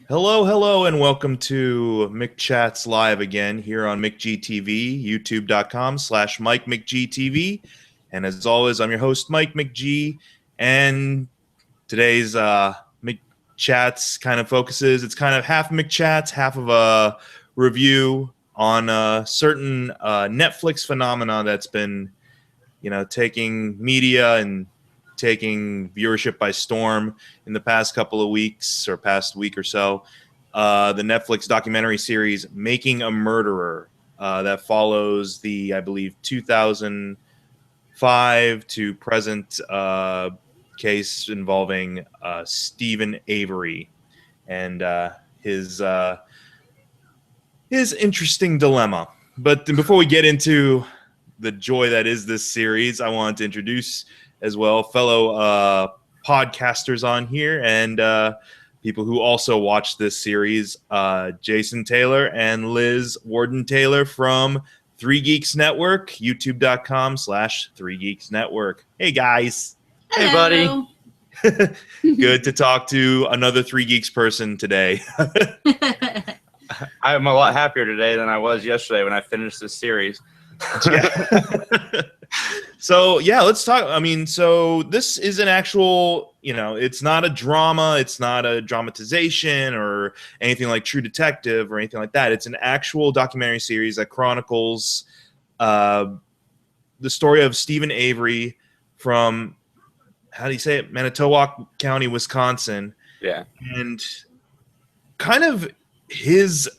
Hello, and welcome to McChats Live again here on McGTV, youtube.com/Mike McGTV. And as always, I'm your host, Mike McG. And today's McChats kind of focuses, it's kind of half McChats, half of a review on a certain Netflix phenomena that's been, taking media and taking viewership by storm in the past couple of weeks or past week or so. The Netflix documentary series Making a Murderer that follows the, I believe, 2005 to present case involving Stephen Avery and his interesting dilemma. But before we get into the joy that is this series, I want to introduce as well fellow podcasters on here and people who also watch this series, Jason Taylor and Liz Warden Taylor from 3 Geeks Network, youtube.com/3 Geeks Network. Hey guys. Hey buddy. Good to talk to another 3 Geeks person today. I'm a lot happier today than I was yesterday when I finished this series. So yeah, let's talk. I mean, so this is an actual, it's not a drama, it's not a dramatization or anything like True Detective or anything like that. It's an actual documentary series that chronicles the story of Stephen Avery from, how do you say it, Manitowoc County, Wisconsin. Yeah. And kind of his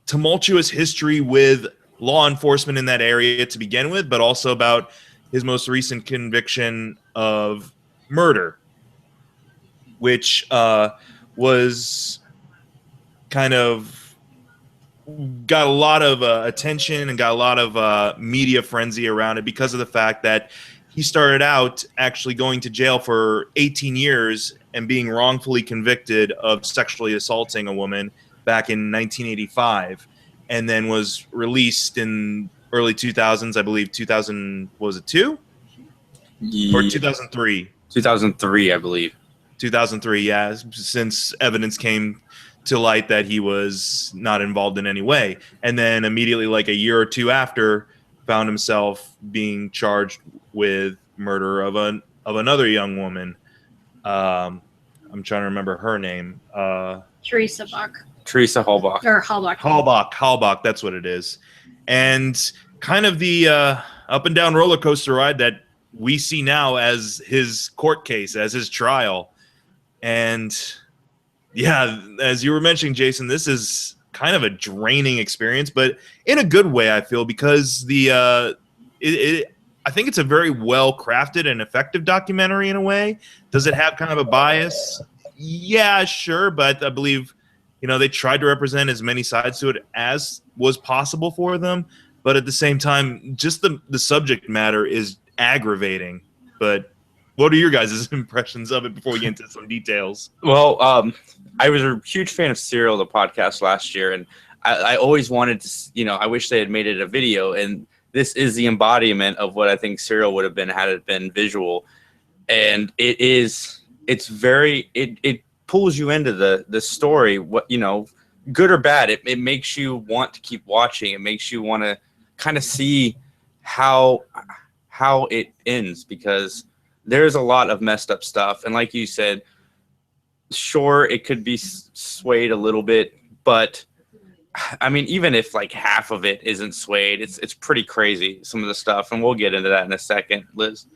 tumultuous history with law enforcement in that area to begin with, but also about his most recent conviction of murder, which was kind of got a lot of attention and got a lot of media frenzy around it because of the fact that he started out actually going to jail for 18 years and being wrongfully convicted of sexually assaulting a woman back in 1985, and then was released in early 2000s, I believe 2000, was it 2? Yeah. Or 2003? 2003, I believe. 2003, yeah, since evidence came to light that he was not involved in any way. And then immediately, like a year or two after, found himself being charged with murder of another young woman. I'm trying to remember her name. Teresa Buck. Teresa Halbach. Or Halbach. Halbach, that's what it is. And kind of the up and down roller coaster ride that we see now as his court case, as his trial. And yeah, as you were mentioning, Jason, this is kind of a draining experience, but in a good way, I feel, because I think it's a very well crafted and effective documentary in a way. Does it have kind of a bias? Yeah, sure, but I believe they tried to represent as many sides to it as was possible for them. But at the same time, just the subject matter is aggravating. But what are your guys' impressions of it before we get into some details? Well, I was a huge fan of Serial, the podcast, last year. And I always wanted to, I wish they had made it a video. And this is the embodiment of what I think Serial would have been had it been visual. And it pulls you into the story, what, good or bad. It makes you want to keep watching. It makes you want to kind of see how it ends, because there's a lot of messed up stuff. And like you said, sure, it could be swayed a little bit, but I mean, even if like half of it isn't swayed, it's pretty crazy, some of the stuff. And we'll get into that in a second, Liz.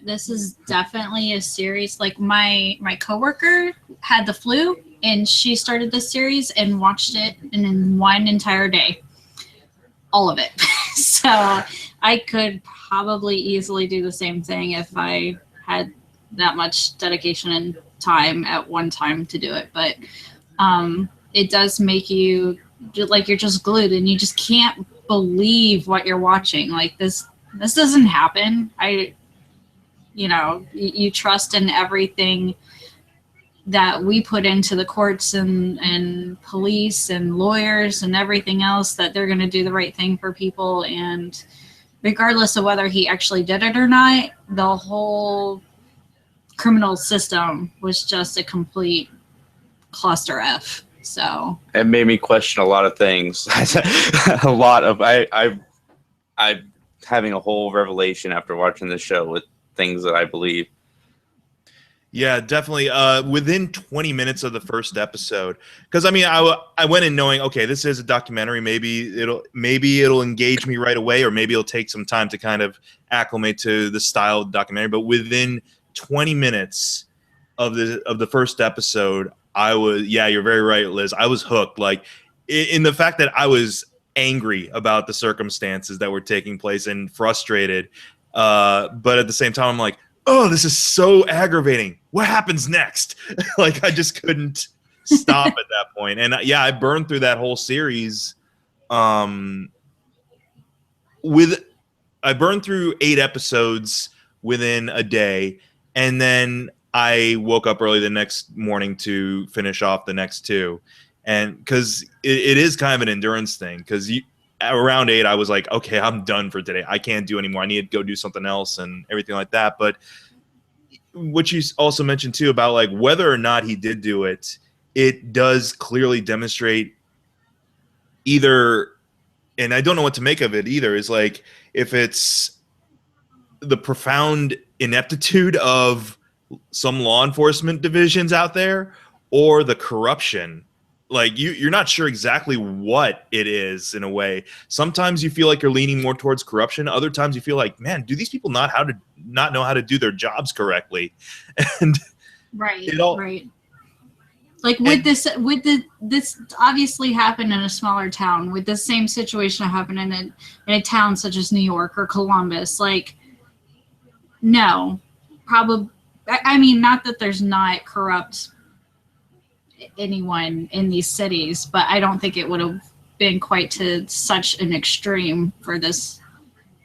This is definitely a series. Like my coworker had the flu and she started this series and watched it in one entire day, all of it. So I could probably easily do the same thing if I had that much dedication and time at one time to do it. But it does make you like you're just glued and you just can't believe what you're watching. Like this doesn't happen. You trust in everything that we put into the courts and police and lawyers and everything else, that they're going to do the right thing for people. And regardless of whether he actually did it or not, the whole criminal system was just a complete cluster F. So it made me question a lot of things. I'm having a whole revelation after watching the show with things that I believe. Yeah, definitely. Within 20 minutes of the first episode, because I mean, I went in knowing, okay, this is a documentary. Maybe it'll engage me right away, or maybe it'll take some time to kind of acclimate to the style of the documentary. But within 20 minutes of the first episode, I was, yeah, you're very right, Liz. I was hooked. Like in the fact that I was angry about the circumstances that were taking place and frustrated, but at the same time, I'm like, oh, this is so aggravating. What happens next? Like, I just couldn't stop at that point. And yeah, I burned through that whole series. I burned through 8 episodes within a day. And then I woke up early the next morning to finish off the next 2. And because it is kind of an endurance thing, because around 8, I was like, okay, I'm done for today. I can't do anymore. I need to go do something else and everything like that. But what you also mentioned too about like whether or not he did do it, it does clearly demonstrate either, and I don't know what to make of it either, is like if it's the profound ineptitude of some law enforcement divisions out there or the corruption. Like you're not sure exactly what it is in a way. Sometimes you feel like you're leaning more towards corruption. Other times you feel like, man, do these people not know how to do their jobs correctly? And right. Like this obviously happened in a smaller town. With the same situation happen in a town such as New York or Columbus, like no, probably. I mean, not that there's not corrupt anyone in these cities, but I don't think it would have been quite to such an extreme for this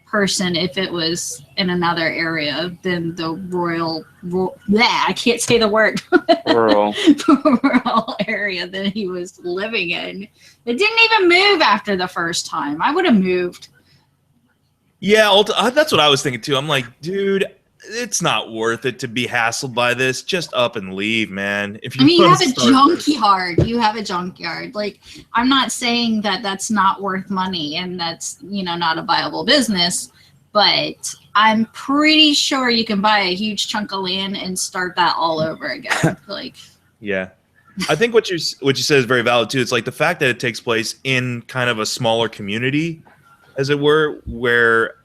person if it was in another area than the I can't say the word rural area that he was living in. It didn't even move after the first time. I would have moved. Yeah, that's what I was thinking too. I'm like, dude, it's not worth it to be hassled by this. Just up and leave, man. If you have a junkyard. You have a junkyard. Like, I'm not saying that that's not worth money and that's, not a viable business, but I'm pretty sure you can buy a huge chunk of land and start that all over again. Like, yeah. I think what you said is very valid too. It's like the fact that it takes place in kind of a smaller community, as it were, where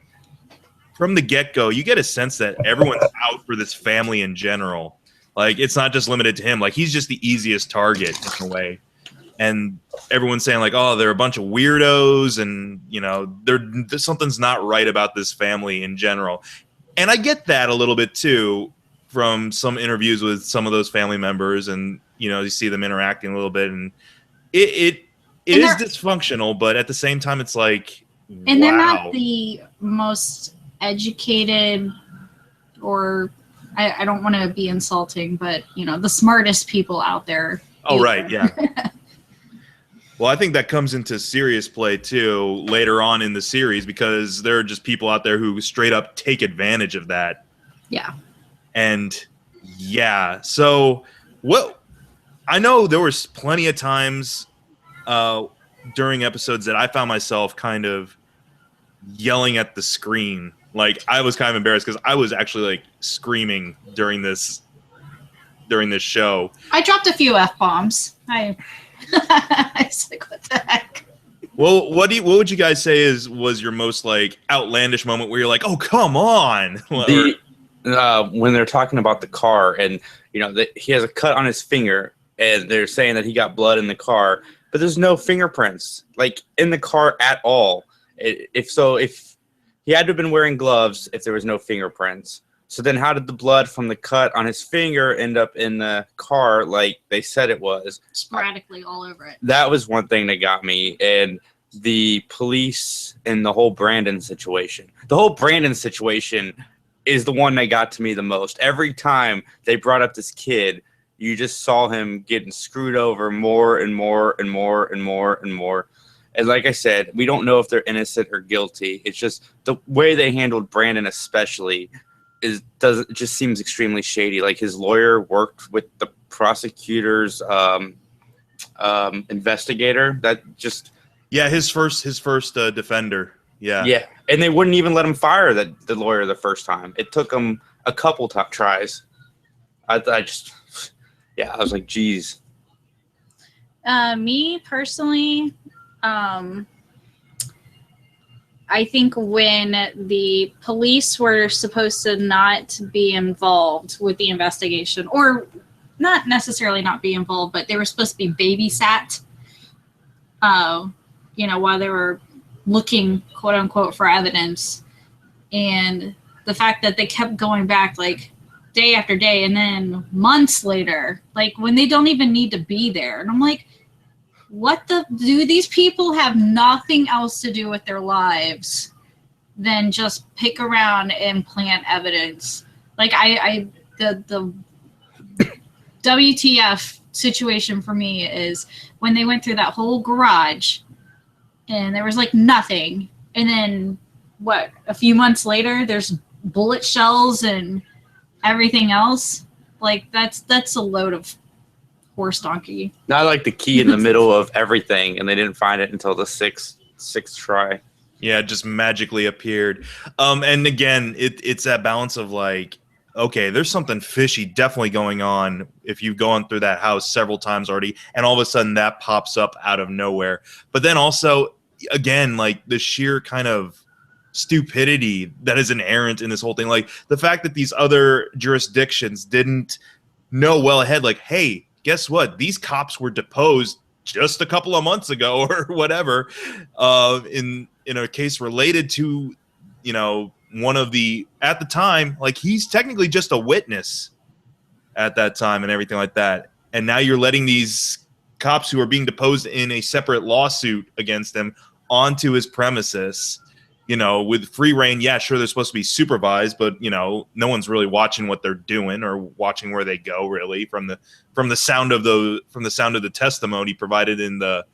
from the get-go, you get a sense that everyone's out for this family in general. Like, it's not just limited to him. Like, he's just the easiest target in a way. And everyone's saying, like, oh, they're a bunch of weirdos and, something's not right about this family in general. And I get that a little bit, too, from some interviews with some of those family members. And, you see them interacting a little bit. And it is dysfunctional, but at the same time, it's like, and wow. They're not the most educated, or I don't want to be insulting, but the smartest people out there. Oh, either. Right, yeah. Well, I think that comes into serious play too later on in the series, because there are just people out there who straight up take advantage of that. Yeah. And yeah, so I know there was plenty of times during episodes that I found myself kind of yelling at the screen. Like, I was kind of embarrassed because I was actually like screaming during this show. I dropped a few F-bombs. I was like, what the heck? Well, what would you guys say was your most like outlandish moment where you're like, oh, come on? When they're talking about the car and he has a cut on his finger and they're saying that he got blood in the car, but there's no fingerprints like in the car at all. If he had to have been wearing gloves if there was no fingerprints. So then how did the blood from the cut on his finger end up in the car like they said it was? Sporadically all over it. That was one thing that got me. And the police and the whole Brandon situation. The whole Brandon situation is the one that got to me the most. Every time they brought up this kid, you just saw him getting screwed over more and more and more and more and more. And like I said, we don't know if they're innocent or guilty. It's just the way they handled Brandon especially just seems extremely shady. Like, his lawyer worked with the prosecutor's investigator that just his first defender. Yeah, and they wouldn't even let him fire the lawyer the first time. It took him a couple tries. I was like, geez. Me personally, I think when the police were supposed to not be involved with the investigation, or not necessarily not be involved, but they were supposed to be babysat, while they were looking, quote unquote, for evidence. And the fact that they kept going back like day after day and then months later, like when they don't even need to be there. And I'm like, do these people have nothing else to do with their lives than just pick around and plant evidence? Like the WTF situation for me is when they went through that whole garage and there was like nothing, and then a few months later there's bullet shells and everything else. Like that's a load of horse donkey. Not like the key in the middle of everything, and they didn't find it until the sixth try. Yeah, it just magically appeared. And again, it's that balance of like, okay, there's something fishy definitely going on if you've gone through that house several times already, and all of a sudden that pops up out of nowhere. But then also, again, like the sheer kind of stupidity that is inherent in this whole thing. Like the fact that these other jurisdictions didn't know well ahead, like, hey, guess what? These cops were deposed just a couple of months ago or whatever, in a case related to, one of the, at the time, like he's technically just a witness at that time and everything like that. And now you're letting these cops who are being deposed in a separate lawsuit against him onto his premises, with free reign. Yeah, sure, they're supposed to be supervised, but no one's really watching what they're doing or watching where they go, really, from the sound of the testimony provided in the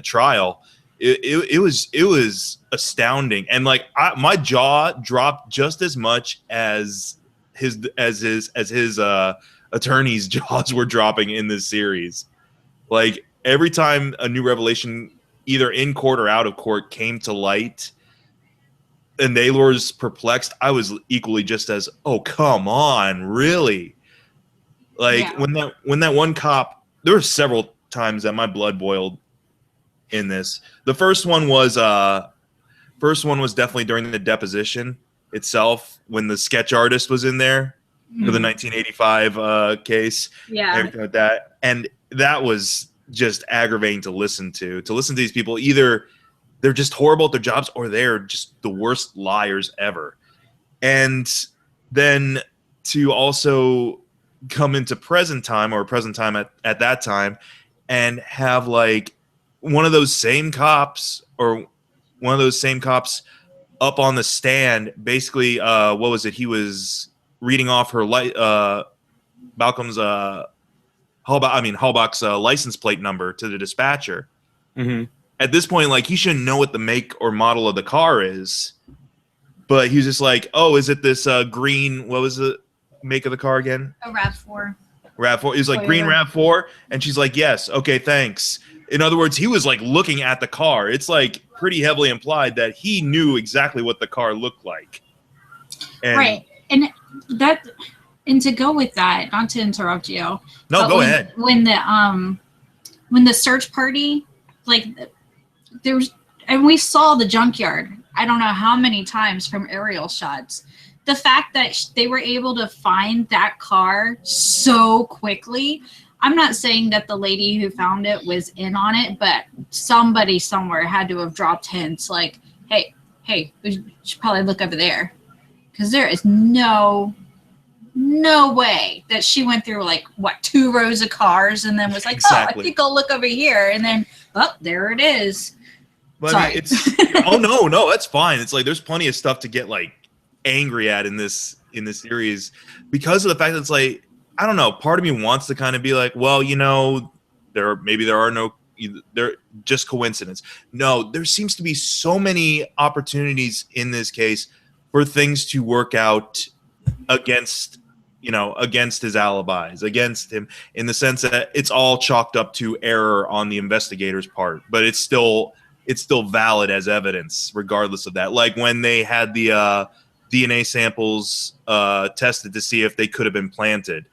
trial. It was astounding, and like my jaw dropped just as much as his attorney's jaws were dropping in this series. Like every time a new revelation, either in court or out of court, came to light, and Naylor's perplexed, I was equally just as, oh, come on, really? Like when that one cop, there were several times that my blood boiled in this. The first one was definitely during the deposition itself, when the sketch artist was in there for the 1985 case, everything like that, and that was just aggravating to listen to these people. Either they're just horrible at their jobs or they're just the worst liars ever. And then to also come into present time at that time and have like one of those same cops up on the stand, basically, what was it? He was reading off her Malcolm's Halbach's license plate number to the dispatcher. Mm-hmm. At this point, like, he shouldn't know what the make or model of the car is, but he was just like, "Oh, is it this green? What was the make of the car again?" A RAV4. RAV4. He's like, green RAV4, and she's like, "Yes, okay, thanks." In other words, he was like looking at the car. It's like pretty heavily implied that he knew exactly what the car looked like. And right, and to go with that, not to interrupt you. No, go ahead. When the search party, like, there was, and we saw the junkyard, I don't know how many times from aerial shots. The fact that they were able to find that car so quickly, I'm not saying that the lady who found it was in on it, but somebody somewhere had to have dropped hints like, hey, we should probably look over there. Because there is no way that she went through like 2 rows of cars and then was like, exactly. Oh, I think I'll look over here, and then there it is. But Sorry. Oh no, that's fine. It's like there's plenty of stuff to get like angry at in this series because of the fact that it's like, I don't know, part of me wants to kind of be like, well, they're just coincidence. No, there seems to be so many opportunities in this case for things to work out against against his alibis, against him, in the sense that it's all chalked up to error on the investigator's part, but it's still valid as evidence regardless of that. Like when they had the DNA samples tested to see if they could have been planted,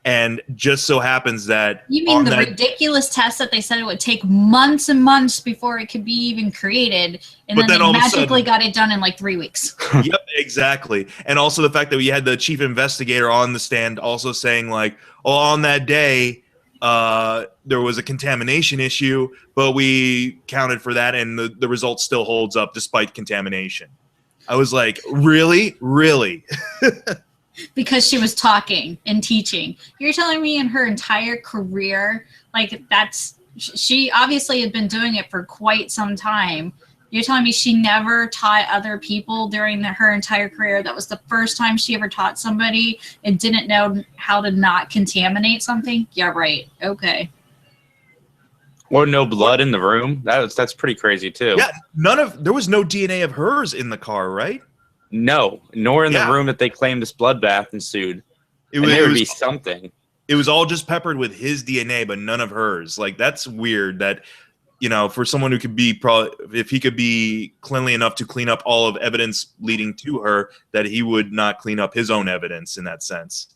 and just so happens that you mean the ridiculous test that they said it would take months and months before it could be even created, and then they magically got it done in like 3 weeks. Yep, exactly. And also the fact that we had the chief investigator on the stand also saying like, oh, on that day there was a contamination issue, but we counted for that and the result still holds up despite contamination. I was like, really? Because she was talking and teaching. You're telling me in her entire career, like she obviously had been doing it for quite some time. You're telling me she never taught other people during her entire career? That was the first time she ever taught somebody and didn't know how to not contaminate something? Yeah, right. Okay. Or no blood in the room. That's pretty crazy too. Yeah, there was no DNA of hers in the car, right? No, nor in the room that they claimed this bloodbath ensued. There would be something. It was all just peppered with his DNA, but none of hers. Like, that's weird that, for someone who could be if he could be cleanly enough to clean up all of evidence leading to her, that he would not clean up his own evidence in that sense.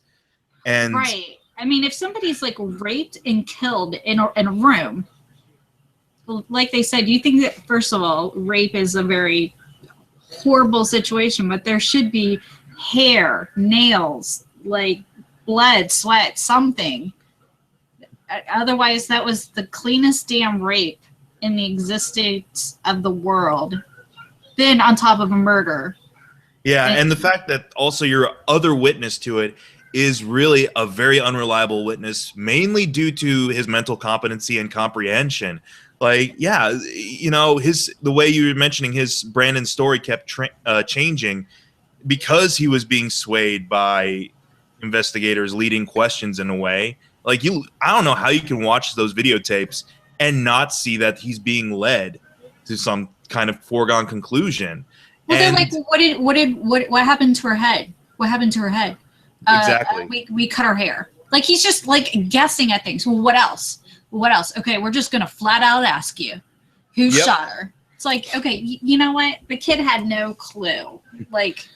And right. I mean, if somebody's like raped and killed in a room, like they said, you think that, first of all, rape is a very horrible situation, but there should be hair, nails, like blood, sweat, something. Otherwise, that was the cleanest damn rape in the existence of the world. Then on top of a murder. Yeah, and the fact that also your other witness to it is really a very unreliable witness, mainly due to his mental competency and comprehension. Like, yeah, the way you were mentioning his Brandon's story kept changing because he was being swayed by investigators leading questions in a way. Like, I don't know how you can watch those videotapes and not see that he's being led to some kind of foregone conclusion. Well, they're like, what happened to her head? What happened to her head? Exactly. We cut her hair. Like, he's just like guessing at things. Well, what else? What else? Okay, we're just gonna flat out ask you, who shot her? It's like, okay, you know what? The kid had no clue. Like,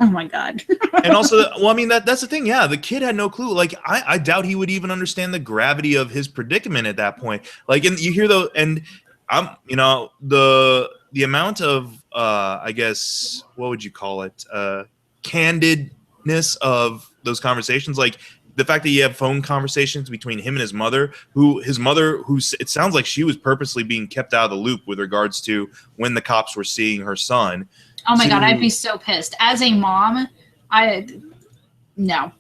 oh my god. And also, well, I mean, that's the thing. Yeah, the kid had no clue. Like, I doubt he would even understand the gravity of his predicament at that point. Like, and you hear though, and the amount of I guess, what would you call it? Candidness of those conversations, like. The fact that you have phone conversations between him and his mother, who it sounds like she was purposely being kept out of the loop with regards to when the cops were seeing her son. Oh my God, I'd be so pissed. As a mom, no.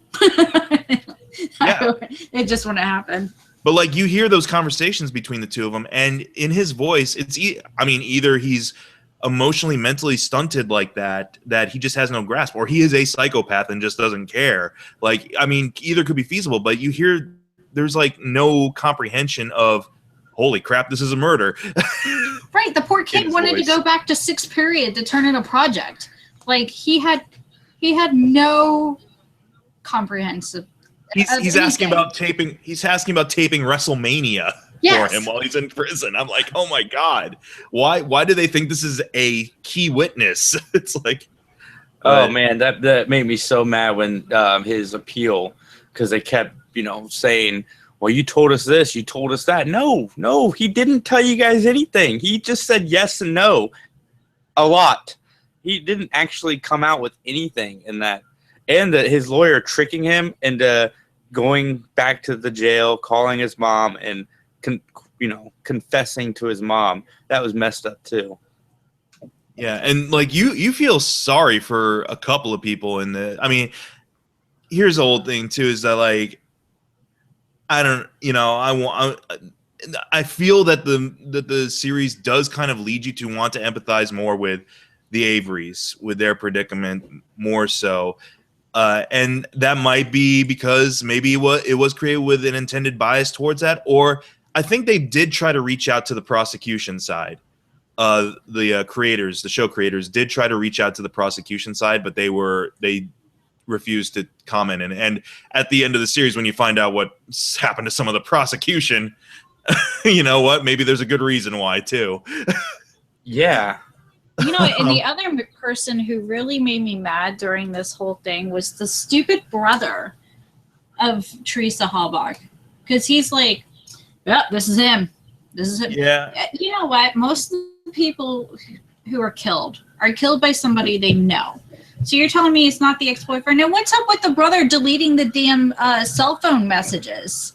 Yeah. It just wouldn't happen. But like, you hear those conversations between the two of them, and in his voice, either he's emotionally, mentally stunted like that he just has no grasp, or he is a psychopath and just doesn't care. Like, I mean, either could be feasible, but you hear there's like no comprehension of, holy crap, this is a murder. Right, the poor kid wanted to go back to sixth period to turn in a project. Like, he had no comprehensive. He's asking about taping. He's asking about taping WrestleMania. Yes. For him while he's in prison. I'm like, oh my God, why do they think this is a key witness? It's like, oh man, that made me so mad when his appeal, because they kept saying, well, you told us this, you told us that. No, he didn't tell you guys anything. He just said yes and no a lot. He didn't actually come out with anything in that, and his lawyer tricking him into going back to the jail, calling his mom, and confessing to his mom. That was messed up too. Yeah, and like you feel sorry for a couple of people in the. I mean, here's the whole thing too: is that like, I feel that the series does kind of lead you to want to empathize more with the Averys, with their predicament more so. And that might be because maybe it was created with an intended bias towards that, or I think they did try to reach out to the prosecution side. The show creators did try to reach out to the prosecution side, but they refused to comment. And at the end of the series, when you find out what's happened to some of the prosecution, you know what? Maybe there's a good reason why too. Yeah. You know, and the other person who really made me mad during this whole thing was the stupid brother of Teresa Halbach. Because he's like, yep, this is him. This is him. Yeah. You know what? Most of the people who are killed by somebody they know. So you're telling me it's not the ex-boyfriend? And what's up with the brother deleting the damn cell phone messages?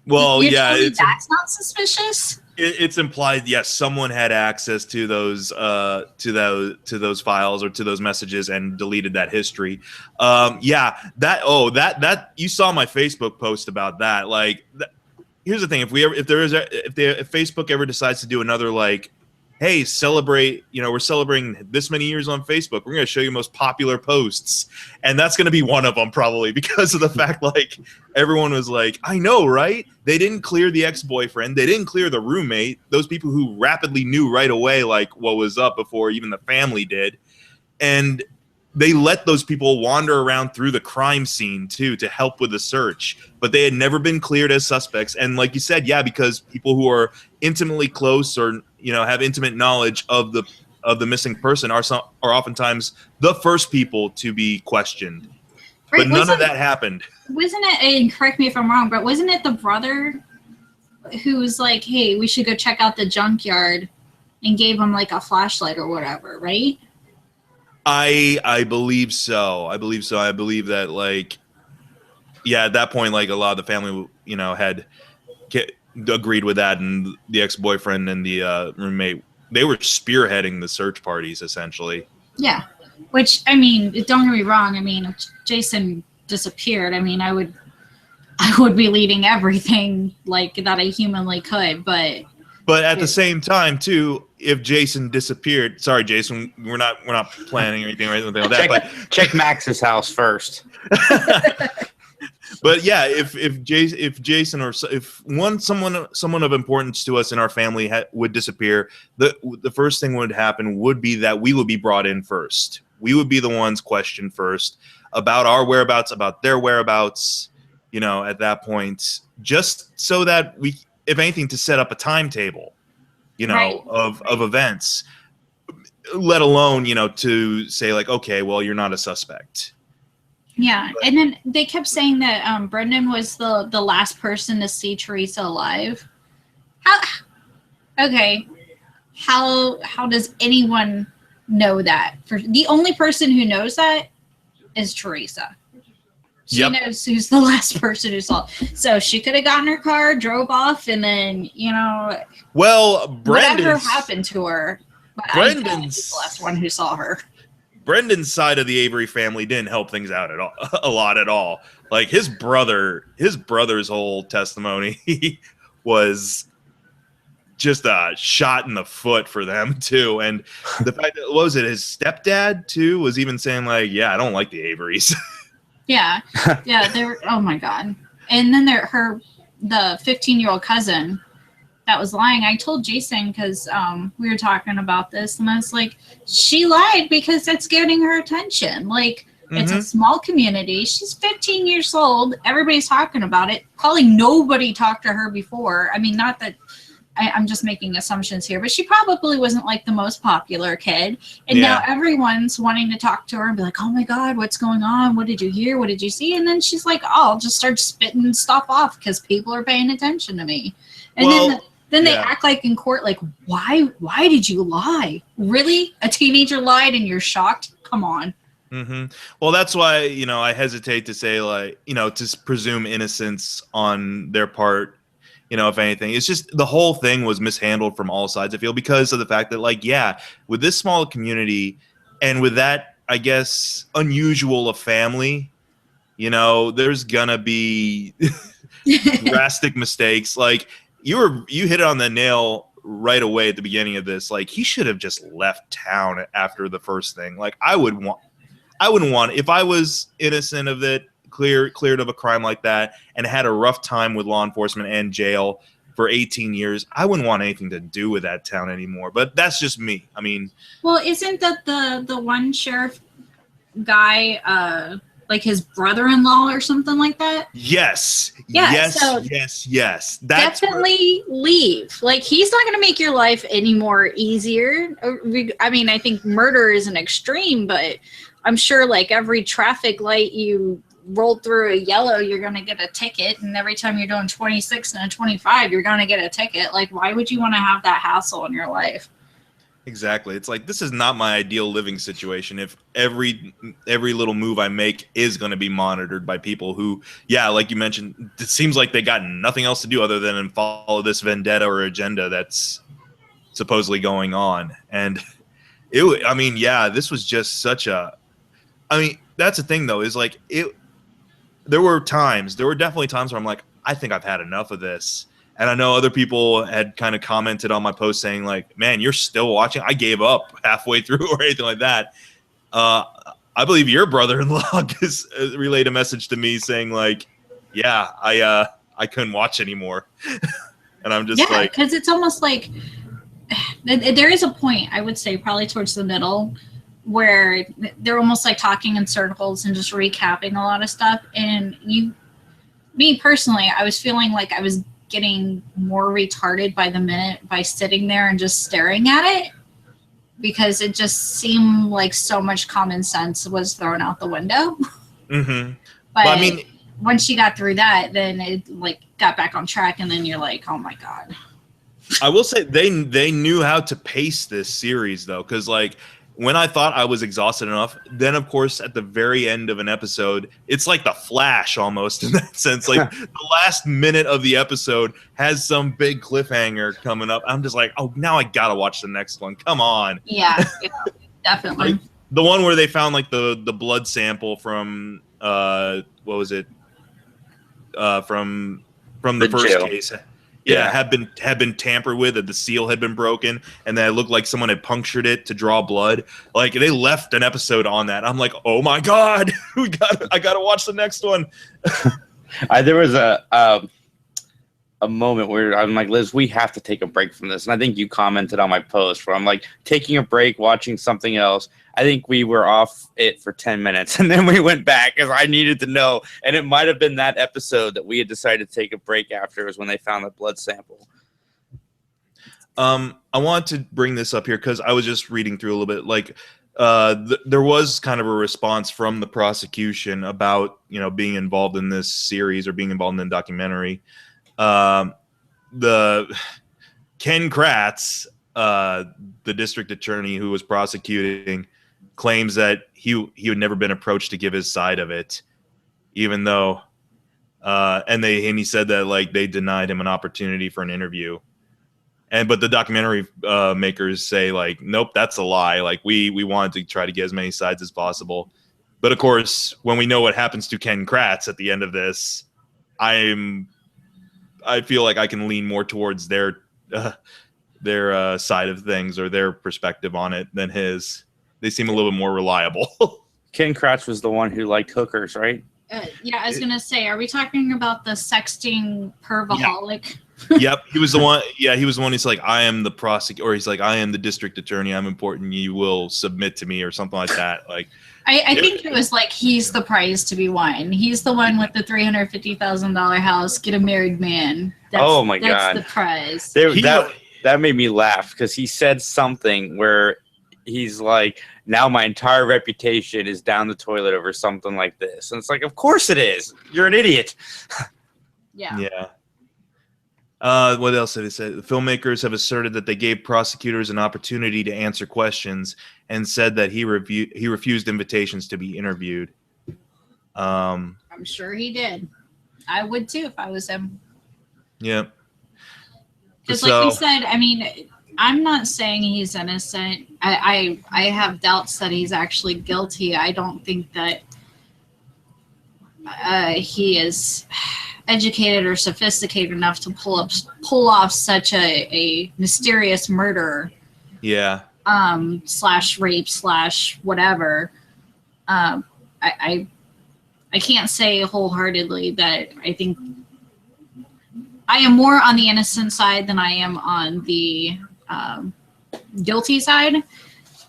Well, you're yeah. that's not suspicious? It's implied, yes, someone had access to those files or to those messages and deleted that history. That you saw my Facebook post about that. Like, here's the thing: if Facebook ever decides to do another, like, hey, celebrate, we're celebrating this many years on Facebook, we're going to show you most popular posts, and that's going to be one of them probably, because of the fact, like, everyone was like, I know, right? They didn't clear the ex-boyfriend, they didn't clear the roommate, those people who rapidly knew right away, like, what was up before even the family did, and they let those people wander around through the crime scene too to help with the search, but they had never been cleared as suspects. And like you said, yeah, because people who are intimately close or have intimate knowledge of the missing person are oftentimes the first people to be questioned. Right, but none of that happened. Wasn't it? And correct me if I'm wrong, but wasn't it the brother who was like, "Hey, we should go check out the junkyard," and gave him like a flashlight or whatever, right? I believe so. I believe that, like, yeah, at that point, like, a lot of the family, had agreed with that, and the ex-boyfriend and the roommate, they were spearheading the search parties, essentially. Yeah, which, I mean, don't get me wrong. I mean, if Jason disappeared, I mean, I would be leaving everything like that I humanly could, but at the same time, too, if Jason disappeared, sorry, Jason, we're not planning anything or anything like that. But check Max's house first. But yeah, if Jason or if someone of importance to us in our family would disappear, the first thing would happen would be that we would be brought in first. We would be the ones questioned first about our whereabouts, about their whereabouts. At that point, just so that we, if anything, to set up a timetable, right, of events, let alone, to say, like, okay, well, you're not a suspect. Yeah, and then they kept saying that Brendan was the last person to see Teresa alive. How does anyone know that? The only person who knows that is Teresa. She knows who's the last person who saw it. So she could have gotten her car, drove off, and then, whatever happened to her. But Brendan's the last one who saw her. Brendan's side of the Avery family didn't help things out a lot at all. Like, his brother's whole testimony was just a shot in the foot for them too. And the fact that, what was it, his stepdad too was even saying, like, yeah, I don't like the Averys. Yeah, they're, oh my god. And then the 15-year-old cousin that was lying. I told Jason, because we were talking about this, and I was like, she lied because that's getting her attention. Like, it's a small community. She's 15 years old. Everybody's talking about it. Probably nobody talked to her before. I mean, not that I'm just making assumptions here, but she probably wasn't like the most popular kid. And now everyone's wanting to talk to her and be like, oh my God, what's going on? What did you hear? What did you see? And then she's like, oh, I'll just start spitting stuff off because people are paying attention to me. And then they act like in court, like, why did you lie? Really? A teenager lied and you're shocked? Come on. Mm-hmm. Well, that's why, I hesitate to say, like, to presume innocence on their part. If anything, it's just the whole thing was mishandled from all sides, I feel, because of the fact that, like, yeah, with this small community and with that, I guess, unusual a family, there's gonna be drastic mistakes. Like, you hit it on the nail right away at the beginning of this. Like, he should have just left town after the first thing. Like, I wouldn't want, if I was innocent of it, cleared of a crime like that, and had a rough time with law enforcement and jail for 18 years, I wouldn't want anything to do with that town anymore. But that's just me. I mean, well, isn't that the one sheriff guy like his brother-in-law or something like that. Yes. Yeah, Yes. so Yes. That's definitely leave. Like, he's not going to make your life any more easier. I mean, I think murder is an extreme, but I'm sure like every traffic light you rolled through a yellow, you're going to get a ticket. And every time you're doing 26 and a 25, you're going to get a ticket. Like, why would you want to have that hassle in your life? Exactly. It's like, this is not my ideal living situation if every little move I make is going to be monitored by people who, yeah, like you mentioned, it seems like they got nothing else to do other than follow this vendetta or agenda that's supposedly going on. And I mean, yeah, this was just such a, I mean, that's the thing though, is like there were definitely times where I'm like, I think I've had enough of this. And I know other people had kind of commented on my post saying like, man, you're still watching. I gave up halfway through or anything like that. I believe your brother-in-law relayed a message to me saying like, yeah, I couldn't watch anymore. And I'm just like, because it's almost like there is a point, I would say probably towards the middle, where they're almost like talking in circles and just recapping a lot of stuff. And me personally, I was feeling like I was getting more retarded by the minute by sitting there and just staring at it, because it just seemed like so much common sense was thrown out the window. Mm-hmm. But I mean, once you got through that, then it like got back on track, and then you're like, oh my god. I will say they knew how to pace this series though, because like when I thought I was exhausted enough, then of course at the very end of an episode, it's like the Flash almost in that sense. Like the last minute of the episode has some big cliffhanger coming up. I'm just like, oh, now I gotta watch the next one. Come on. Yeah, definitely. Like, the one where they found like the blood sample from what was it? From the first jail case. Yeah, had been tampered with, and the seal had been broken, and then it looked like someone had punctured it to draw blood. Like they left an episode on that. I'm like, oh my god, I gotta watch the next one. There was a moment where I'm like, Liz, we have to take a break from this. And I think you commented on my post where I'm like, taking a break, watching something else. I think we were off it for 10 minutes, and then we went back because I needed to know. And it might have been that episode that we had decided to take a break after, was when they found the blood sample. I want to bring this up here because I was just reading through a little bit. Like, there was kind of a response from the prosecution about, being involved in this series or being involved in the documentary. The Ken Kratz, the district attorney who was prosecuting, claims that he had never been approached to give his side of it, even though, and he said that like they denied him an opportunity for an interview, but the documentary makers say like, nope, that's a lie. Like we wanted to try to get as many sides as possible, but of course, when we know what happens to Ken Kratz at the end of this, I feel like I can lean more towards their side of things or their perspective on it than his. They seem a little bit more reliable. Ken Kratz was the one who liked hookers, right? Yeah, I was gonna say, are we talking about the sexting pervaholic? Yeah. Yep, he was the one. Yeah, he was the one who's like, I am the prosecutor, or he's like, I am the district attorney. I'm important. You will submit to me, or something like that. Like, I think it was like, he's the prize to be won. He's the one with the $350,000 house. Get a married man. Oh my god, that's the prize. That made me laugh because he said something where he's like, now my entire reputation is down the toilet over something like this. And it's like, of course it is. You're an idiot. Yeah. Yeah. What else did it say? The filmmakers have asserted that they gave prosecutors an opportunity to answer questions and said that he refused invitations to be interviewed. I'm sure he did. I would too if I was him. Yeah. Because like we said, I mean, I'm not saying he's innocent. I have doubts that he's actually guilty. I don't think that he is educated or sophisticated enough to pull off such a mysterious murder. Yeah. / rape / whatever. I can't say wholeheartedly that I think I am more on the innocent side than I am on the guilty side.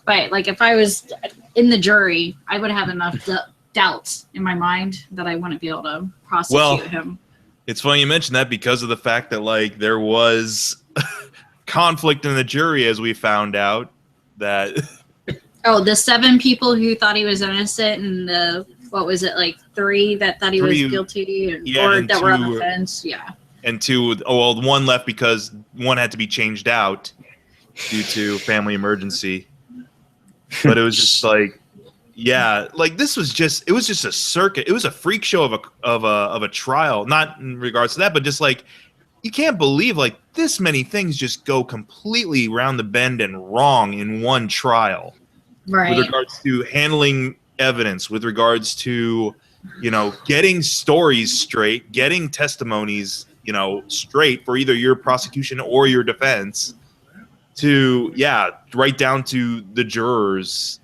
But like, if I was in the jury, I would have enough doubts in my mind that I wouldn't be able to prosecute him. It's funny you mentioned that because of the fact that like there was conflict in the jury, as we found out that. Oh, the 7 people who thought he was innocent, and the what was it, like 3 that thought he was guilty, or that were on the fence. Yeah. And 2, well, 1 left because 1 had to be changed out due to family emergency. But it was just like, yeah, like it was just a circuit. It was a freak show of a trial, not in regards to that, but just like you can't believe like this many things just go completely round the bend and wrong in one trial. Right. With regards to handling evidence, with regards to, getting stories straight, getting testimonies, straight for either your prosecution or your defense, to, right down to the jurors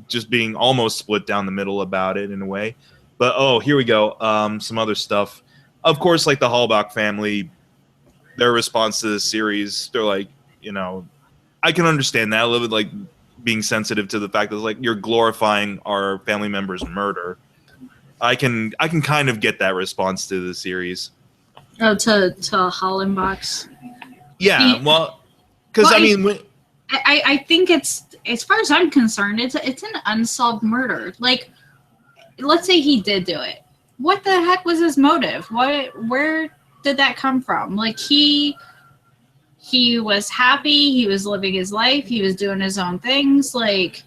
just being almost split down the middle about it in a way. But, here we go. Some other stuff. Of course, like the Halbach family, their response to this series, they're like, I can understand that a little bit, like, being sensitive to the fact that like you're glorifying our family members' murder. I can kind of get that response to the series. Oh, to Hollenbach's. Yeah, well, because I think it's, as far as I'm concerned, it's an unsolved murder. Like, let's say he did do it. What the heck was his motive? Where did that come from? Like he was happy, he was living his life, he was doing his own things. Like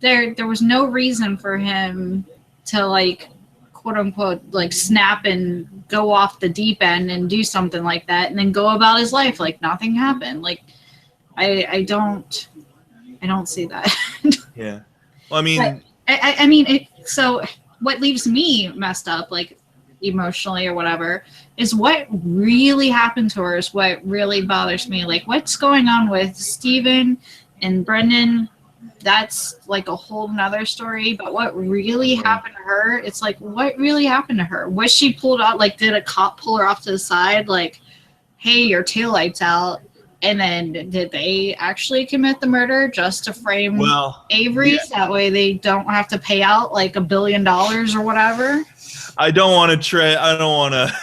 there was no reason for him to like quote unquote like snap and go off the deep end and do something like that and then go about his life like nothing happened. Like I don't see that. Yeah. Well, I mean, I mean, so what leaves me messed up, like emotionally or whatever, is what really happened to her is what really bothers me. Like what's going on with Steven and Brendan, that's like a whole nother story. But what really happened to her, it's like, what really happened to her? Was she pulled out? Like, did a cop pull her off to the side? Like, hey, your taillight's out. And then did they actually commit the murder just to frame Avery? Yeah. That way they don't have to pay out like $1 billion or whatever. I don't want to I don't want to.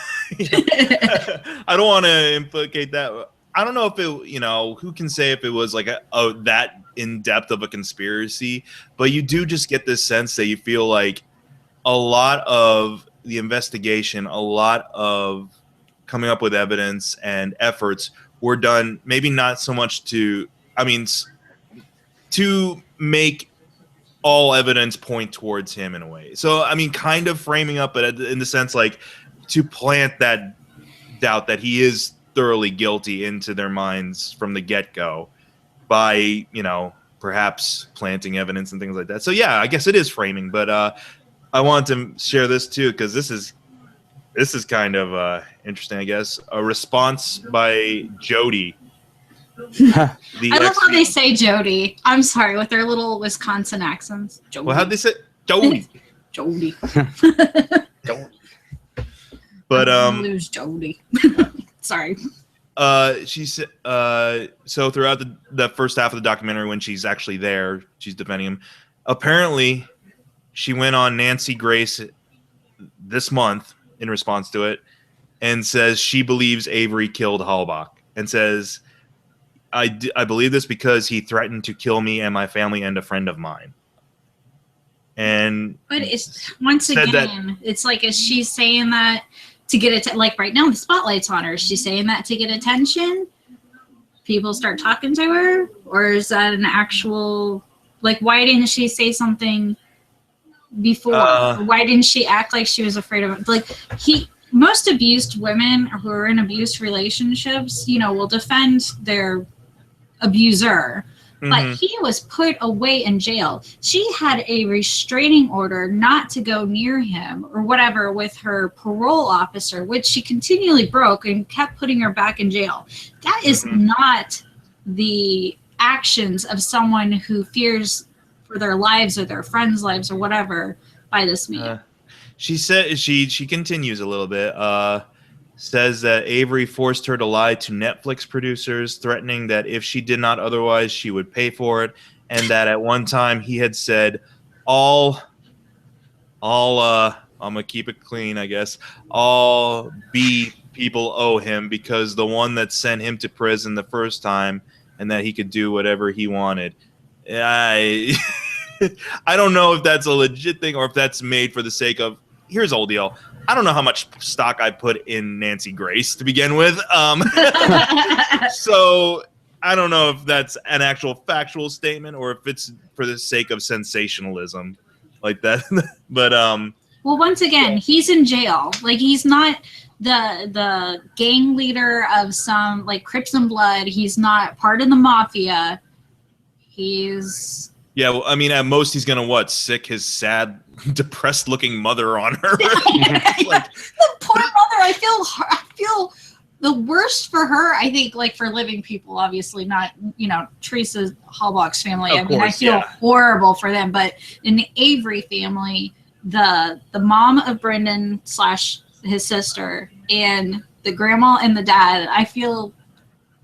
I don't want to implicate that. I don't know if it, who can say if it was like that in depth of a conspiracy, but you do just get this sense that you feel like a lot of the investigation, a lot of coming up with evidence and efforts were done maybe not so much to make all evidence point towards him in a way. So, I mean, kind of framing up it in the sense like to plant that doubt that he is thoroughly guilty into their minds from the get-go by, perhaps planting evidence and things like that. So, yeah, I guess it is framing, but I wanted to share this too because this is kind of interesting, I guess. A response by Jody. I love how they say Jody. I'm sorry, with their little Wisconsin accents. Jody. Well, how'd they say Jody? Jody. But lose Jody. Sorry. She said. So throughout the first half of the documentary, when she's actually there, she's defending him. Apparently, she went on Nancy Grace this month in response to it, and says she believes Avery killed Halbach, and says, I believe this because he threatened to kill me and my family and a friend of mine. And but it's once again, it's like, is she saying that to get it? Like right now, the spotlight's on her. Is she saying that to get attention? People start talking to her, or is that an actual like? Why didn't she say something before? Why didn't she act like she was afraid of it? Like most abused women who are in abused relationships, will defend their abuser. Mm-hmm. But he was put away in jail. She had a restraining order not to go near him or whatever with her parole officer, which she continually broke and kept putting her back in jail. That is not the actions of someone who fears for their lives or their friends' lives or whatever by this man. She said she continues a little bit. Says that Avery forced her to lie to Netflix producers, threatening that if she did not otherwise, she would pay for it, and that at one time he had said all I'm gonna keep it clean, I guess. All B people owe him because the one that sent him to prison the first time and that he could do whatever he wanted. I I don't know if that's a legit thing or if that's made for the sake of. Here's the whole deal. I don't know how much stock I put in Nancy Grace to begin with. So I don't know if that's an actual factual statement or if it's for the sake of sensationalism like that. But well, once again, he's in jail. Like, he's not the gang leader of some, like, Crips and Blood. He's not part of the mafia. He's... Yeah, well, I mean, at most he's going to, sick his sad, depressed-looking mother on her. Like, the poor mother. I feel the worst for her, I think, like, for living people, obviously, not, Teresa Halbach's family. Of course, I feel horrible for them. But in the Avery family, the mom of Brendan / his sister and the grandma and the dad, I feel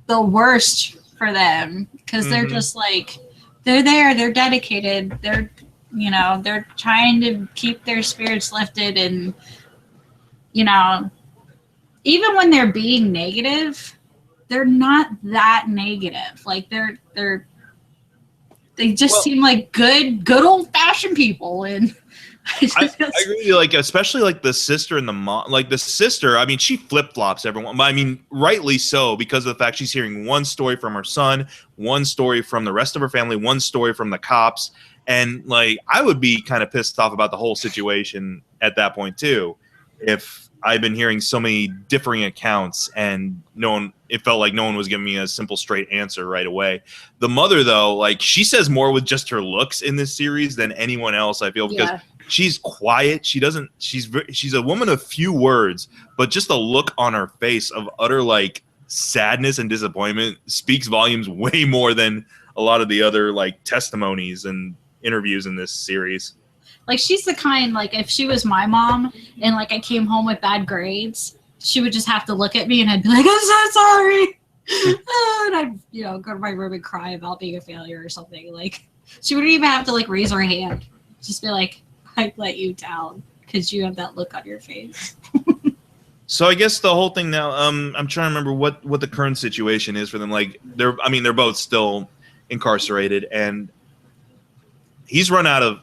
the worst for them because they're just like, they're there, they're dedicated, they're trying to keep their spirits lifted, and even when they're being negative, they're not that negative. Like, they just seem like good old fashioned people. And I agree, like, especially like the sister and the mom. Like, the sister, I mean, she flip-flops everyone, but I mean, rightly so, because of the fact she's hearing one story from her son, one story from the rest of her family, one story from the cops, and like, I would be kind of pissed off about the whole situation at that point too, if I've been hearing so many differing accounts and it felt like no one was giving me a simple straight answer right away. The mother, though, like, she says more with just her looks in this series than anyone else, I feel, because she's quiet. She's a woman of few words, but just the look on her face of utter, like, sadness and disappointment speaks volumes way more than a lot of the other, like, testimonies and interviews in this series. Like, she's the kind, like, if she was my mom and, like, I came home with bad grades, she would just have to look at me and I'd be like, I'm so sorry. And I'd, go to my room and cry about being a failure or something. Like, she wouldn't even have to, like, raise her hand. Just be like, I let you down because you have that look on your face. So I guess the whole thing now, I'm trying to remember what the current situation is for them. Like, they're both still incarcerated, and he's run out of.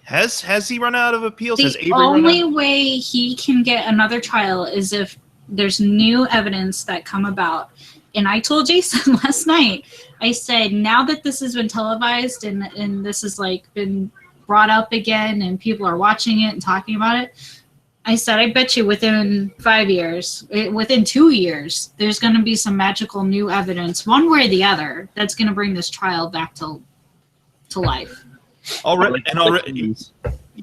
Has he run out of appeals? The only way he can get another trial is if there's new evidence that come about. And I told Jason last night, I said, now that this has been televised and this has, like, been brought up again and people are watching it and talking about it, I said, I bet you within 5 years, within 2 years, there's going to be some magical new evidence, one way or the other, that's going to bring this trial back to life. Already,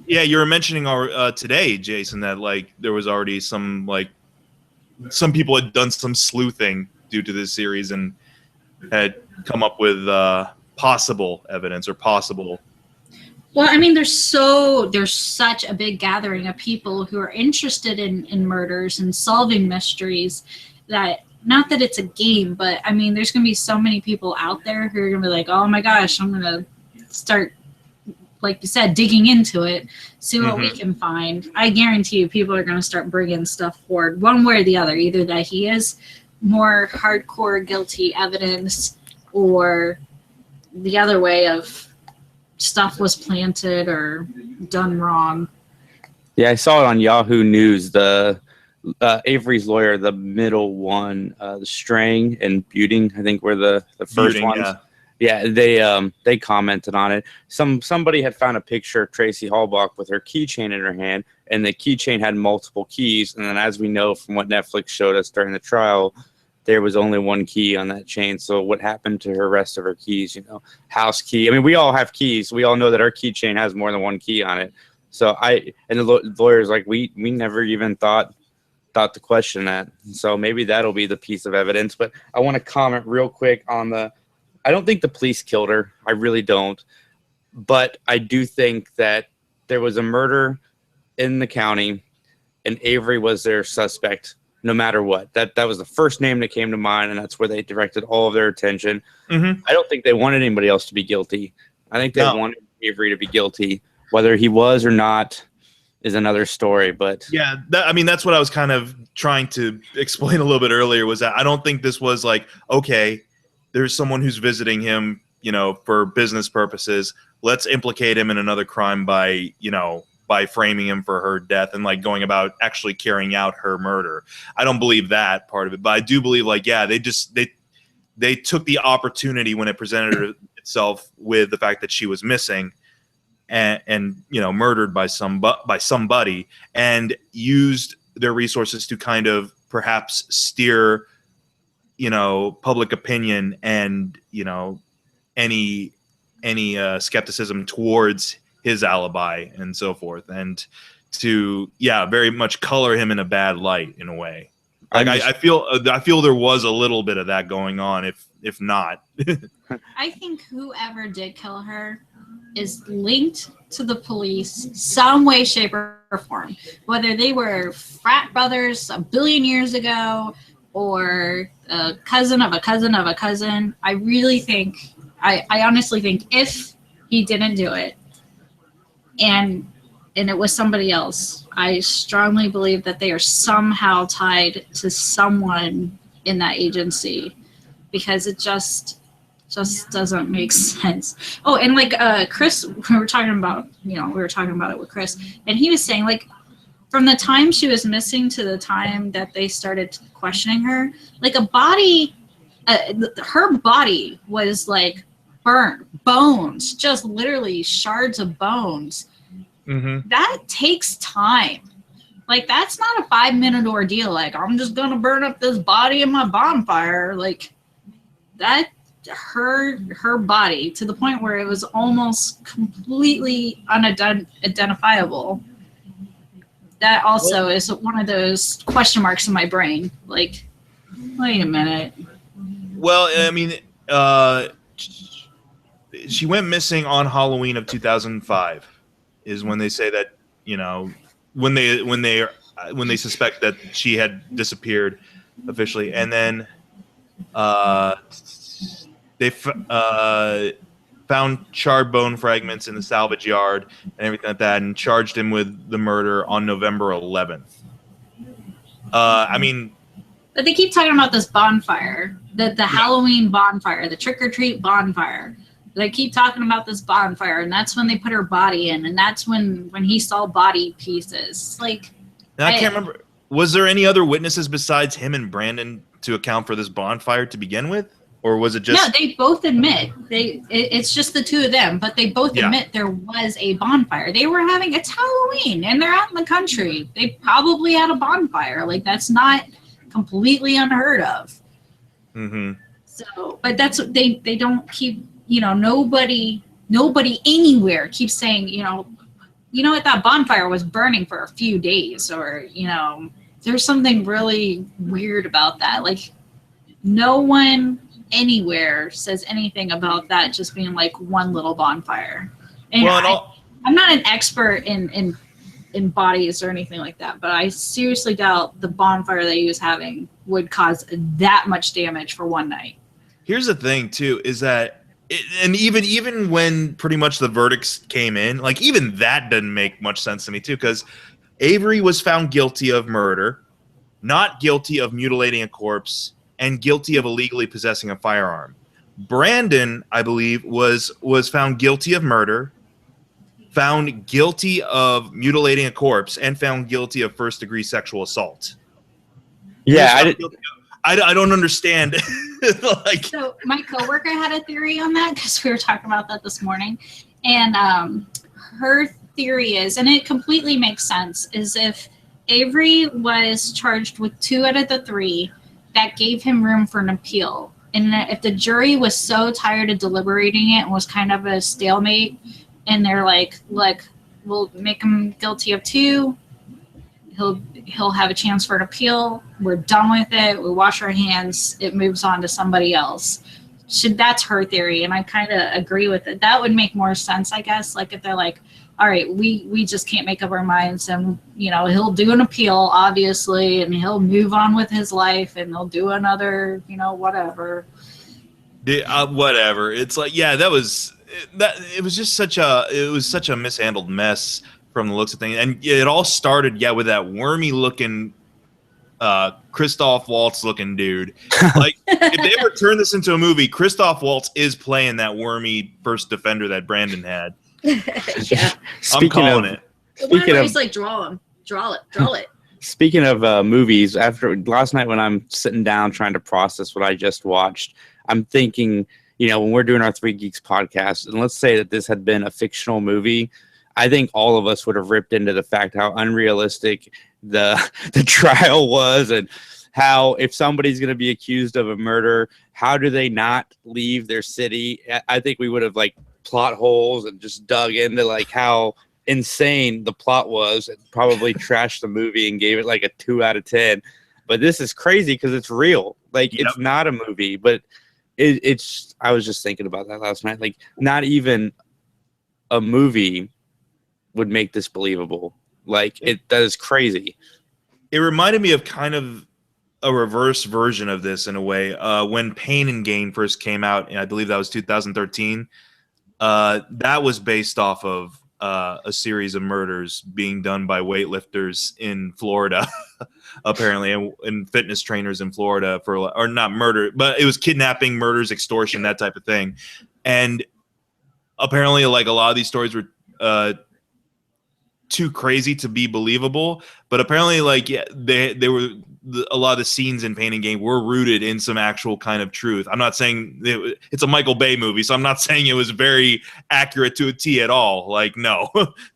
yeah, you were mentioning today, Jason, that, like, there was already some people had done some sleuthing due to this series and had come up with possible evidence or possible. Well, I mean, there's such a big gathering of people who are interested in murders and solving mysteries that, not that it's a game, but I mean, there's going to be so many people out there who are going to be like, oh my gosh, I'm going to start, like you said, digging into it, see what we can find. I guarantee you people are going to start bringing stuff forward one way or the other, either that he is more hardcore guilty evidence or the other way of stuff was planted or done wrong. Yeah, I saw it on Yahoo News. The Avery's lawyer, the middle one, the Strang and Buting, I think were the first ones. Yeah, they commented on it. Somebody had found a picture of Tracy Halbach with her keychain in her hand, and the keychain had multiple keys. And then, as we know from what Netflix showed us during the trial, there was only one key on that chain. So what happened to her rest of her keys? House key. I mean, we all have keys. We all know that our keychain has more than one key on it. So the lawyer's like, we never even thought to question that. So maybe that'll be the piece of evidence. But I want to comment real quick on I don't think the police killed her. I really don't. But I do think that there was a murder in the county, and Avery was their suspect no matter what. That was the first name that came to mind, and that's where they directed all of their attention. I don't think they wanted anybody else to be guilty. I think they wanted Avery to be guilty. Whether he was or not, is another story. But yeah, that's what I was kind of trying to explain a little bit earlier, was that I don't think this was like, okay, there's someone who's visiting him, for business purposes. Let's implicate him in another crime by framing him for her death and like going about actually carrying out her murder. I don't believe that part of it, but I do believe they took the opportunity when it presented itself with the fact that she was missing and murdered by somebody, and used their resources to kind of perhaps steer public opinion and any skepticism towards his alibi and so forth, and to very much color him in a bad light in a way. Like I feel there was a little bit of that going on, if not. I think whoever did kill her is linked to the police some way, shape, or form. Whether they were frat brothers a billion years ago or a cousin of a cousin of a cousin. I really think, I honestly think if he didn't do it and it was somebody else, I strongly believe that they are somehow tied to someone in that agency, because it just doesn't make sense. Oh, and like Chris, we were talking about it with Chris, and he was saying, like, from the time she was missing to the time that they started questioning her, like a body, her body was like burnt, bones, just literally shards of bones. Mm-hmm. That takes time. Like, that's not a 5-minute ordeal. Like, I'm just gonna burn up this body in my bonfire. Like, that, her body, to the point where it was almost completely unidentifiable. That also is one of those question marks in my brain. Like, wait a minute. Well, I mean, she went missing on Halloween of 2005. Is when they say that, when they suspect that she had disappeared officially, and then they found charred bone fragments in the salvage yard and everything like that, and charged him with the murder on November 11th. But they keep talking about this bonfire, the Halloween bonfire, the trick-or-treat bonfire. They keep talking about this bonfire, and that's when they put her body in, and that's when he saw body pieces. Like, and I can't remember. Was there any other witnesses besides him and Brandon to account for this bonfire to begin with, or was it just? No, they both admit it's just the two of them, but they both admit there was a bonfire. They were it's Halloween, and they're out in the country. They probably had a bonfire. Like, that's not completely unheard of. Mm-hmm. So, but that's what they don't keep. Nobody anywhere keeps saying, what, that bonfire was burning for a few days, or, there's something really weird about that. Like, no one anywhere says anything about that just being like one little bonfire. And I'm not an expert in bodies or anything like that, but I seriously doubt the bonfire that he was having would cause that much damage for one night. Here's the thing, too, is that and even when pretty much the verdicts came in, like, even that doesn't make much sense to me too, because Avery was found guilty of murder, not guilty of mutilating a corpse, and guilty of illegally possessing a firearm. Brandon, I believe, was found guilty of murder, found guilty of mutilating a corpse, and found guilty of first-degree sexual assault. Yeah, I don't understand. Like, so my coworker had a theory on that, because we were talking about that this morning, and her theory is, and it completely makes sense, is if Avery was charged with 2 out of the 3, that gave him room for an appeal. And if the jury was so tired of deliberating it and was kind of a stalemate, and they're like, look, we'll make him guilty of 2, he'll have a chance for an appeal. We're done with it. We wash our hands. It moves on to somebody else. That's her theory, and I kind of agree with it. That would make more sense, I guess. Like, if they're like, all right, we just can't make up our minds, and he'll do an appeal, obviously, and he'll move on with his life, and they'll do another, whatever. Whatever. It's like, yeah, it was just such a mishandled mess from the looks of things. And it all started, with that wormy looking Christoph Waltz looking dude. Like, if they ever turn this into a movie, Christoph Waltz is playing that wormy first defender that Brandon had. Yeah. I'm calling it. Whenever he's like, draw it. Speaking of movies, after last night when I'm sitting down trying to process what I just watched, I'm thinking, when we're doing our Three Geeks podcast, and let's say that this had been a fictional movie, I think all of us would have ripped into the fact how unrealistic the trial was, and how if somebody's going to be accused of a murder, how do they not leave their city? I think we would have like plot holes and just dug into like how insane the plot was, and probably trashed the movie and gave it like a 2 out of 10. But this is crazy because it's real. Like, it's not a movie, but it's I was just thinking about that last night. Like, not even a movie would make this believable. Like, that is crazy. It reminded me of kind of a reverse version of this in a way. When Pain and Gain first came out, and I believe that was 2013, that was based off of a series of murders being done by weightlifters in Florida, apparently, and fitness trainers in Florida or not murder, but it was kidnapping, murders, extortion, that type of thing. And apparently, like, a lot of these stories were too crazy to be believable, but apparently, like, they were a lot of the scenes in Pain and Gain were rooted in some actual kind of truth. I'm not saying it's a Michael Bay movie, so I'm not saying it was very accurate to a T at all. Like, no,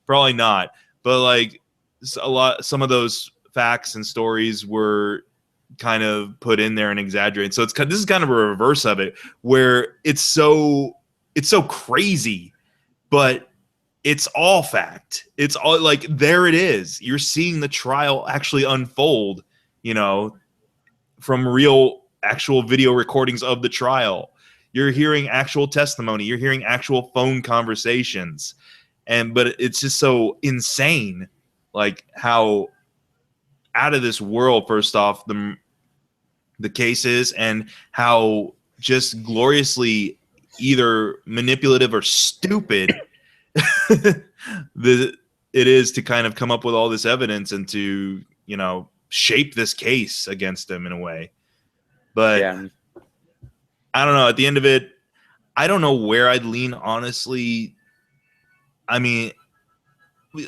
probably not. But like some of those facts and stories were kind of put in there and exaggerated. So this is kind of a reverse of it, where it's so crazy, but it's all fact. It's all like, there it is. You're seeing the trial actually unfold, from real actual video recordings of the trial. You're hearing actual testimony. You're hearing actual phone conversations. But it's just so insane, like, how out of this world, first off, the case is, and how just gloriously either manipulative or stupid it is to kind of come up with all this evidence and to, shape this case against him in a way. But I don't know. At the end of it, I don't know where I'd lean, honestly. I mean,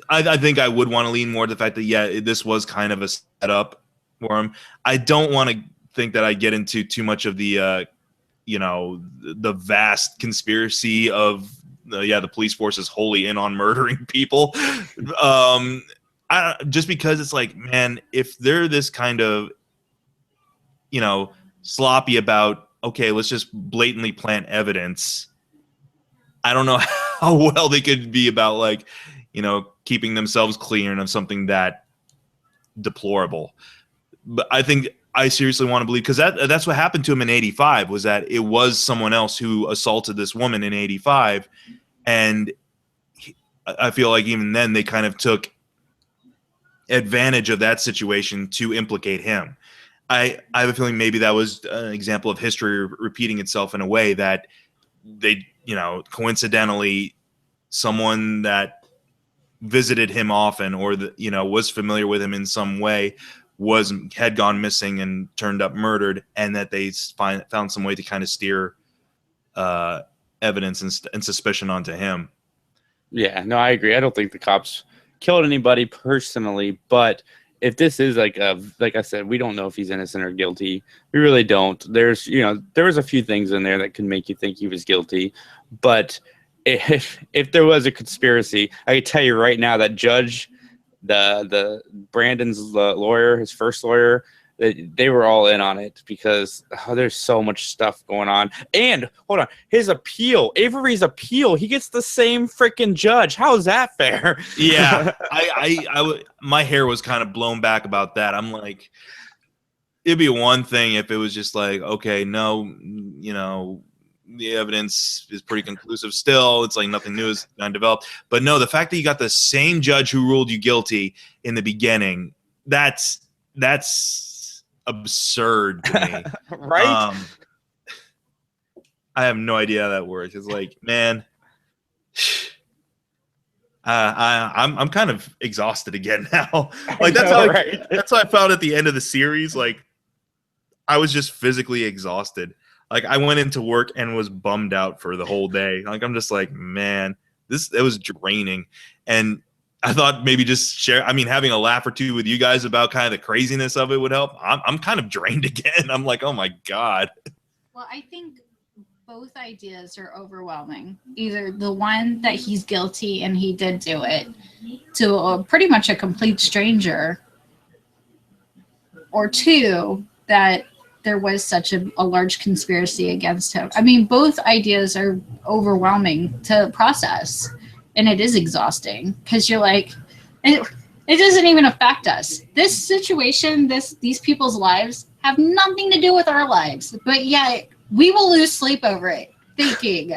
I think I would want to lean more to the fact that, this was kind of a setup for him. I don't want to think that I get into too much of the, the vast conspiracy of the police force is wholly in on murdering people. Just because it's like, man, if they're this kind of, sloppy about, okay, let's just blatantly plant evidence, I don't know how well they could be about, like, keeping themselves clean of something that deplorable. But I think I seriously want to believe, because that's what happened to him in 85, was that it was someone else who assaulted this woman in 85. And I feel like even then they kind of took advantage of that situation to implicate him. I have a feeling maybe that was an example of history repeating itself in a way that they, coincidentally, someone that visited him often or was familiar with him in some way had gone missing and turned up murdered, and that they found some way to kind of steer evidence and suspicion onto him. Yeah, no, I agree. I don't think the cops killed anybody personally, but if this is like I said, we don't know if he's innocent or guilty. We really don't. There's, there was a few things in there that could make you think he was guilty, but if there was a conspiracy, I can tell you right now that Judge, the Brandon's lawyer, his first lawyer, they were all in on it, because there's so much stuff going on. And hold on, his appeal, Avery's appeal, he gets the same freaking judge. How is that fair? Yeah, my hair was kind of blown back about that. I'm like, it'd be one thing if it was just like, okay, no, the evidence is pretty conclusive still. It's like nothing new is undeveloped. But no, the fact that you got the same judge who ruled you guilty in the beginning, that's absurd to me. Right? I have no idea how that works. It's like, man, I'm kind of exhausted again now. Like that's how that's how I felt at the end of the series. Like I was just physically exhausted. Like I went into work and was bummed out for the whole day. Like I'm just like, man, it was draining. And I thought maybe just having a laugh or two with you guys about kind of the craziness of it would help. I'm kind of drained again. I'm like, oh my God. Well, I think both ideas are overwhelming. Either the one that he's guilty and he did do it to pretty much a complete stranger, or two, that there was such a large conspiracy against him. I mean, both ideas are overwhelming to process, and it is exhausting because you're like, it doesn't even affect us. This situation, these people's lives have nothing to do with our lives, but yet we will lose sleep over it, thinking,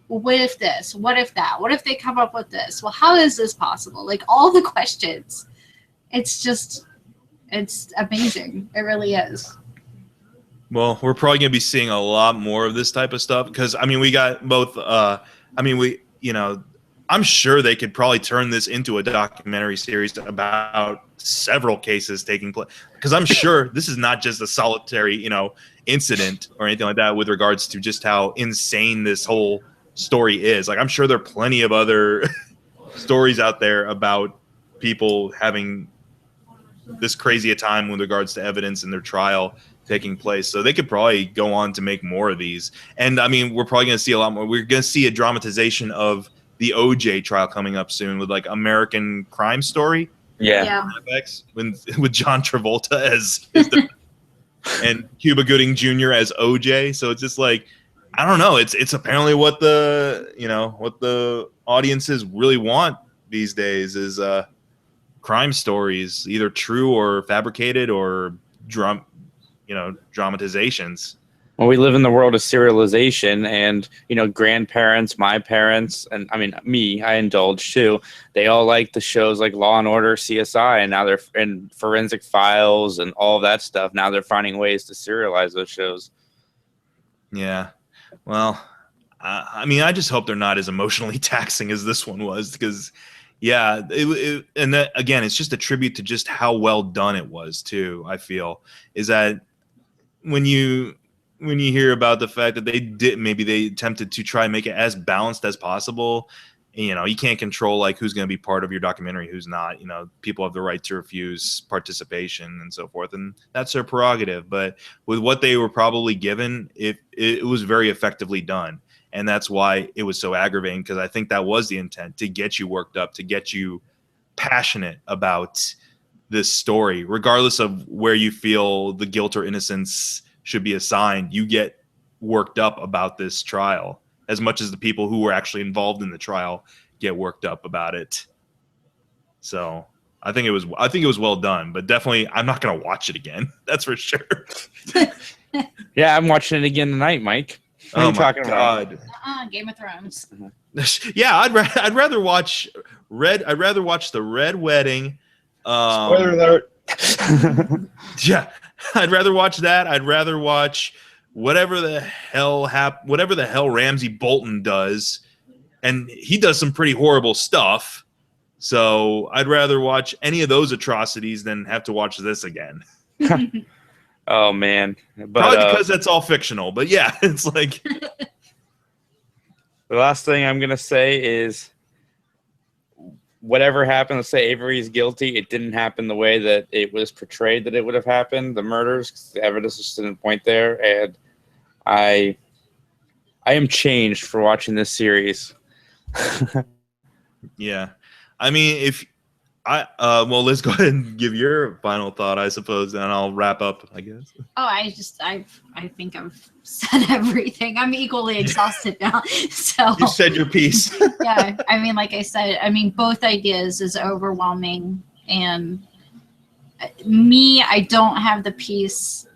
what if this? What if that? What if they come up with this? Well, how is this possible? Like all the questions. It's amazing. It really is. Well, we're probably going to be seeing a lot more of this type of stuff because, I mean, we got both, I'm sure they could probably turn this into a documentary series about several cases taking place because I'm sure this is not just a solitary, incident or anything like that with regards to just how insane this whole story is. Like, I'm sure there are plenty of other stories out there about people having this crazy a time with regards to evidence in their trial taking place. So they could probably go on to make more of these. And I mean, we're probably going to see a lot more. We're going to see a dramatization of the OJ trial coming up soon with like American Crime Story. Yeah. With John Travolta as and Cuba Gooding Jr. as OJ. So it's just like, I don't know. It's apparently what the audiences really want these days is crime stories, either true or fabricated or dramatizations. Well, we live in the world of serialization, and grandparents, my parents, and I mean me, I indulge too. They all like the shows like Law and Order, CSI, and now they're in Forensic Files and all of that stuff. Now they're finding ways to serialize those shows. Yeah, well, I just hope they're not as emotionally taxing as this one was, because yeah, and that, again, it's just a tribute to just how well done it was too. I feel is that when you hear about the fact that they attempted to try and make it as balanced as possible, you can't control like who's going to be part of your documentary, who's not. People have the right to refuse participation and so forth, and that's their prerogative. But with what they were probably given, it was very effectively done. And that's why it was so aggravating, because I think that was the intent, to get you worked up, to get you passionate about this story, regardless of where you feel the guilt or innocence should be assigned. You get worked up about this trial as much as the people who were actually involved in the trial get worked up about it. So I think it was well done, but definitely I'm not going to watch it again. That's for sure. Yeah, I'm watching it again tonight, Mike. What are you talking about? Game of Thrones. Yeah, I'd rather watch the Red Wedding. Spoiler alert. Yeah, I'd rather watch that. I'd rather watch whatever the hell Ramsey Bolton does, and he does some pretty horrible stuff. So I'd rather watch any of those atrocities than have to watch this again. Oh man, but, probably because that's all fictional. But yeah, it's like the last thing I'm gonna say is, whatever happened, let's say Avery's guilty. It didn't happen the way that it was portrayed that it would have happened. The murders, the evidence just didn't point there, and I am changed for watching this series. Yeah, I mean, well, let's go ahead and give your final thought, I suppose, and I'll wrap up, I guess. Oh, I think I've said everything. I'm equally exhausted now. So you said your piece. Yeah, I mean, like I said, both ideas is overwhelming, and I don't have the piece,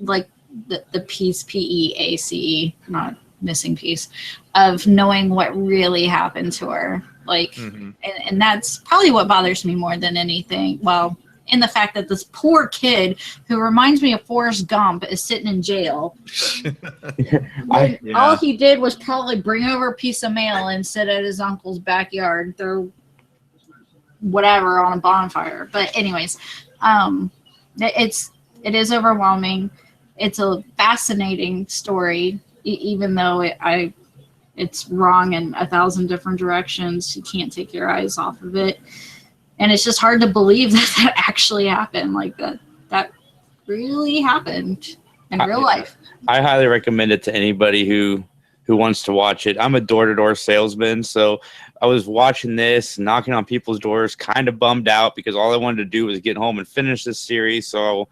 like the piece, PEACE, not missing piece, of knowing what really happened to her. Like, and that's probably what bothers me more than anything. Well, in the fact that this poor kid who reminds me of Forrest Gump is sitting in jail. All he did was probably bring over a piece of mail and sit at his uncle's backyard, throw whatever on a bonfire. But anyways, it is overwhelming. It's a fascinating story, even though it's wrong in 1,000 different directions. You can't take your eyes off of it, and it's just hard to believe that actually happened. Like that really happened in real life. I highly recommend it to anybody who wants to watch it. I'm a door-to-door salesman, so I was watching this, knocking on people's doors, kind of bummed out because all I wanted to do was get home and finish this series so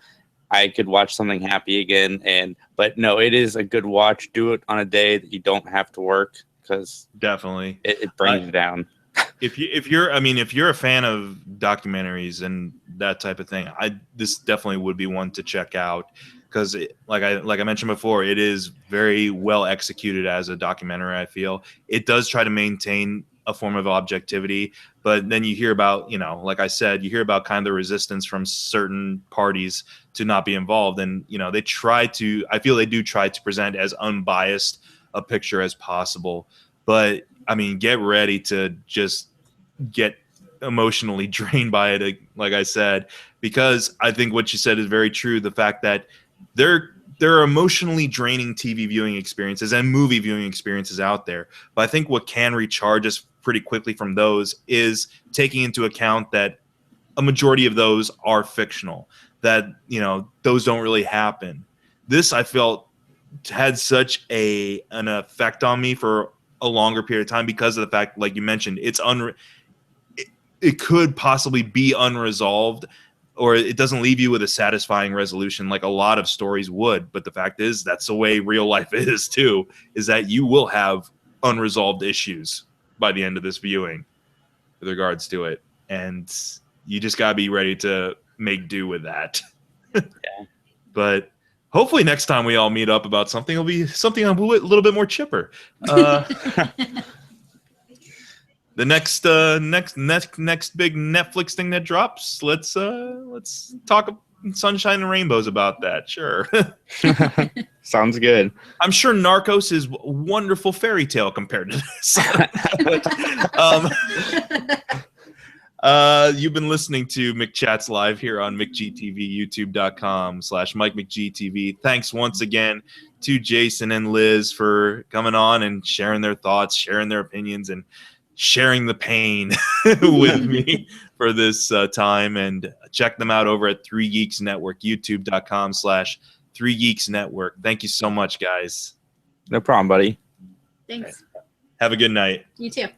I could watch something happy again. But no, it is a good watch. Do it on a day that you don't have to work because definitely it brings you down. If you're a fan of documentaries and that type of thing, this definitely would be one to check out. Because like I mentioned before, it is very well executed as a documentary. I feel it does try to maintain a form of objectivity, but then you hear about, like I said, you hear about kind of the resistance from certain parties to not be involved, and I feel they do try to present as unbiased a picture as possible. But I mean, get ready to just get emotionally drained by it, like I said, because I think what you said is very true. The fact that there are emotionally draining TV viewing experiences and movie viewing experiences out there. But I think what can recharge us pretty quickly from those is taking into account that a majority of those are fictional, that, those don't really happen. This, I felt, had such an effect on me for a longer period of time because of the fact, like you mentioned, it could possibly be unresolved, or it doesn't leave you with a satisfying resolution like a lot of stories would. But the fact is, that's the way real life is too, is that you will have unresolved issues by the end of this viewing with regards to it. And you just got to be ready to make do with that. Yeah. But hopefully next time we all meet up about something, it'll be something a little bit more chipper. The next big Netflix thing that drops, let's talk sunshine and rainbows about that. Sure. Sounds good. I'm sure Narcos is a wonderful fairy tale compared to this. You've been listening to McChats Live here on McGTV, youtube.com/MikeMcGTV. Thanks once again to Jason and Liz for coming on and sharing their thoughts, sharing their opinions, and sharing the pain with me for this time. And check them out over at 3 Geeks Network, youtube.com/3 Geeks Network. Thank you so much, guys. No problem, buddy. Thanks. Have a good night. You too.